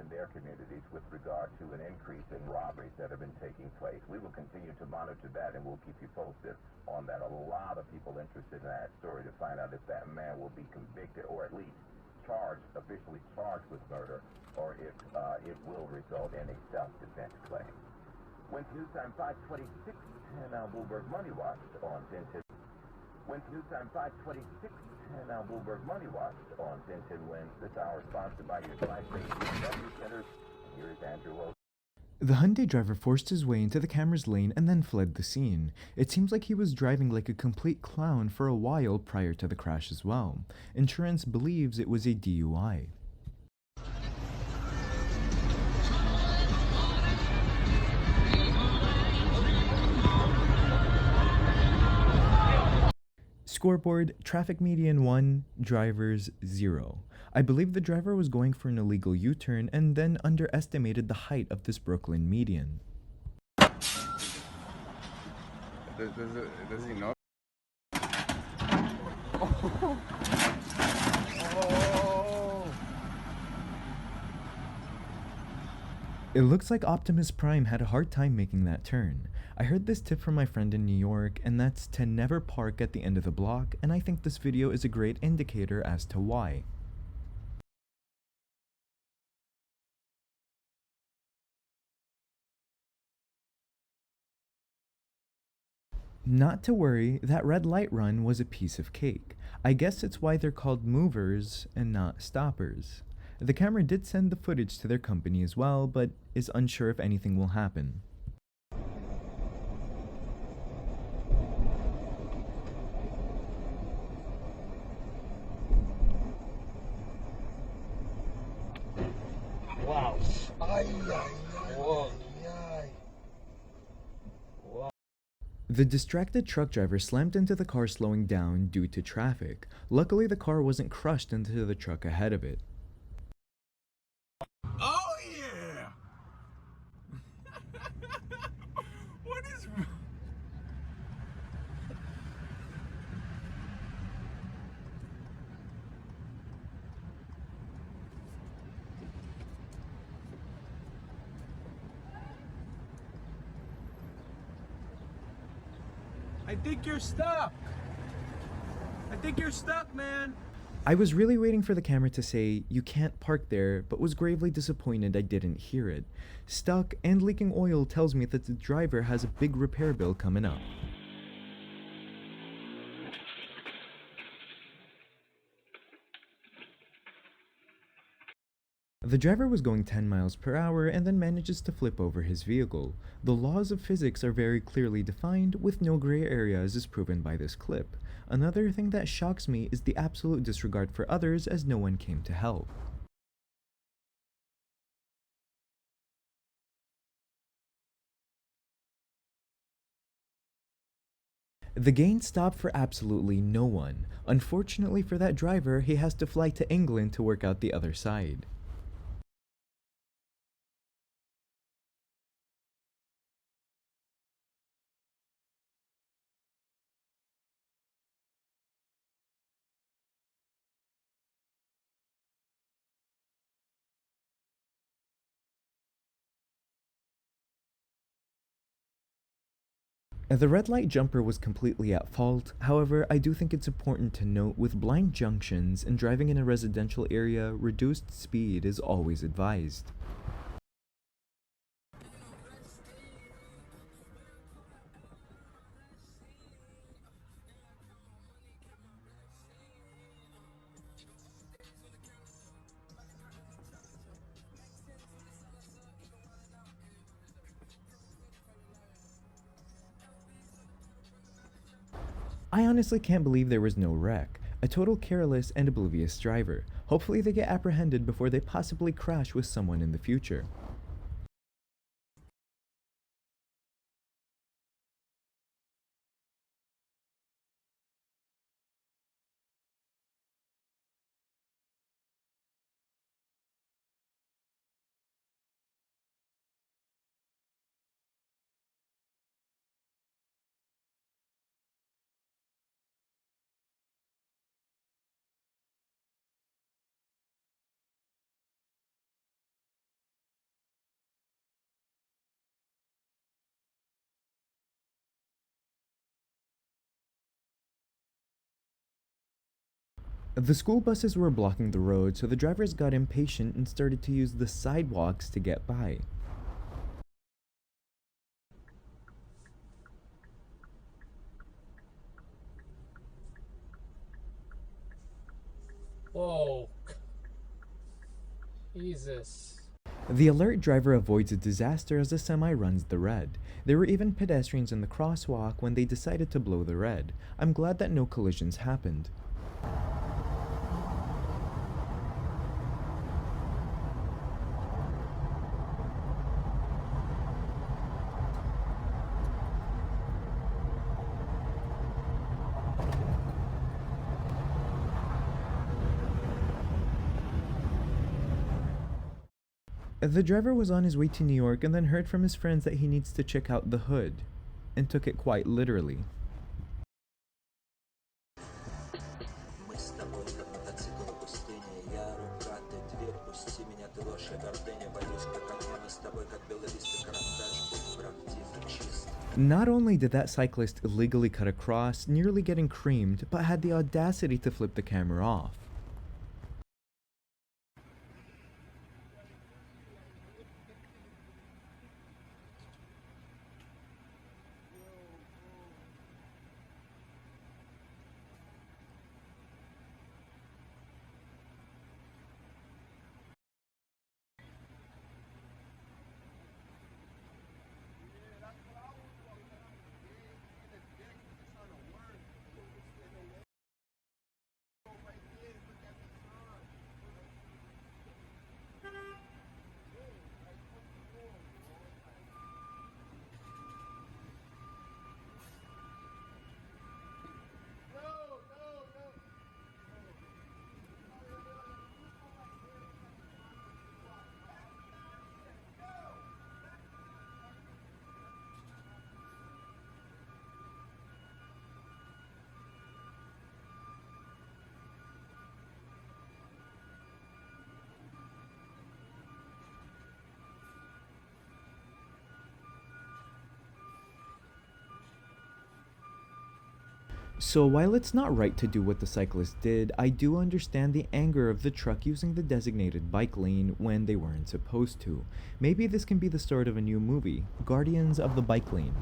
in their communities with regard to an increase in robberies that have been taking place. We will continue to monitor that, and we'll keep you posted on that. A lot of people interested in that story to find out if that man will be convicted or at least officially charged with murder, or if it will result in a self-defense claim. Wednesday News Time 526, and Bloomberg Money Watch on 1010. Wednesday News Time 526, and Bloomberg Money Watch on 1010 Wins. This hour is sponsored by your Cyclist BMW Centers. Here is Andrew Wilson. The Hyundai driver forced his way into the camera's lane and then fled the scene. It seems like he was driving like a complete clown for a while prior to the crash as well. Insurance believes it was a DUI. Scoreboard, traffic median 1, drivers 0. I believe the driver was going for an illegal U-turn and then underestimated the height of this Brooklyn median. Does he know? It looks like Optimus Prime had a hard time making that turn. I heard this tip from my friend in New York, and that's to never park at the end of the block, and I think this video is a great indicator as to why. Not to worry, that red light run was a piece of cake. I guess it's why they're called movers and not stoppers. The camera did send the footage to their company as well, but is unsure if anything will happen. Wow. Whoa. The distracted truck driver slammed into the car, slowing down due to traffic. Luckily, the car wasn't crushed into the truck ahead of it. Oh yeah. What is? I think you're stuck. I think you're stuck, man. I was really waiting for the camera to say, "You can't park there," but was gravely disappointed I didn't hear it. Stuck and leaking oil tells me that the driver has a big repair bill coming up. The driver was going 10 miles per hour and then manages to flip over his vehicle. The laws of physics are very clearly defined, with no gray areas as proven by this clip. Another thing that shocks me is the absolute disregard for others, as no one came to help. The gain stopped for absolutely no one. Unfortunately for that driver, he has to fly to England to work out the other side. The red light jumper was completely at fault. However, I do think it's important to note, with blind junctions and driving in a residential area, reduced speed is always advised. I honestly can't believe there was no wreck. A total careless and oblivious driver. Hopefully they get apprehended before they possibly crash with someone in the future. The school buses were blocking the road, so the drivers got impatient and started to use the sidewalks to get by. Whoa. Jesus. The alert driver avoids a disaster as the semi runs the red. There were even pedestrians in the crosswalk when they decided to blow the red. I'm glad that no collisions happened. The driver was on his way to New York and then heard from his friends that he needs to check out the hood, and took it quite literally. Мы с тобой как мотоцикл в пустыне. Я рука, ты дверь, пусти меня, ты ложь и гордыня. Боюсь, как огня, мы с тобой как белый лист и карандаш. Будь правдив и чист. Not only did that cyclist illegally cut across, nearly getting creamed, but had the audacity to flip the camera off. So while it's not right to do what the cyclist did, I do understand the anger of the truck using the designated bike lane when they weren't supposed to. Maybe this can be the start of a new movie, Guardians of the Bike Lane.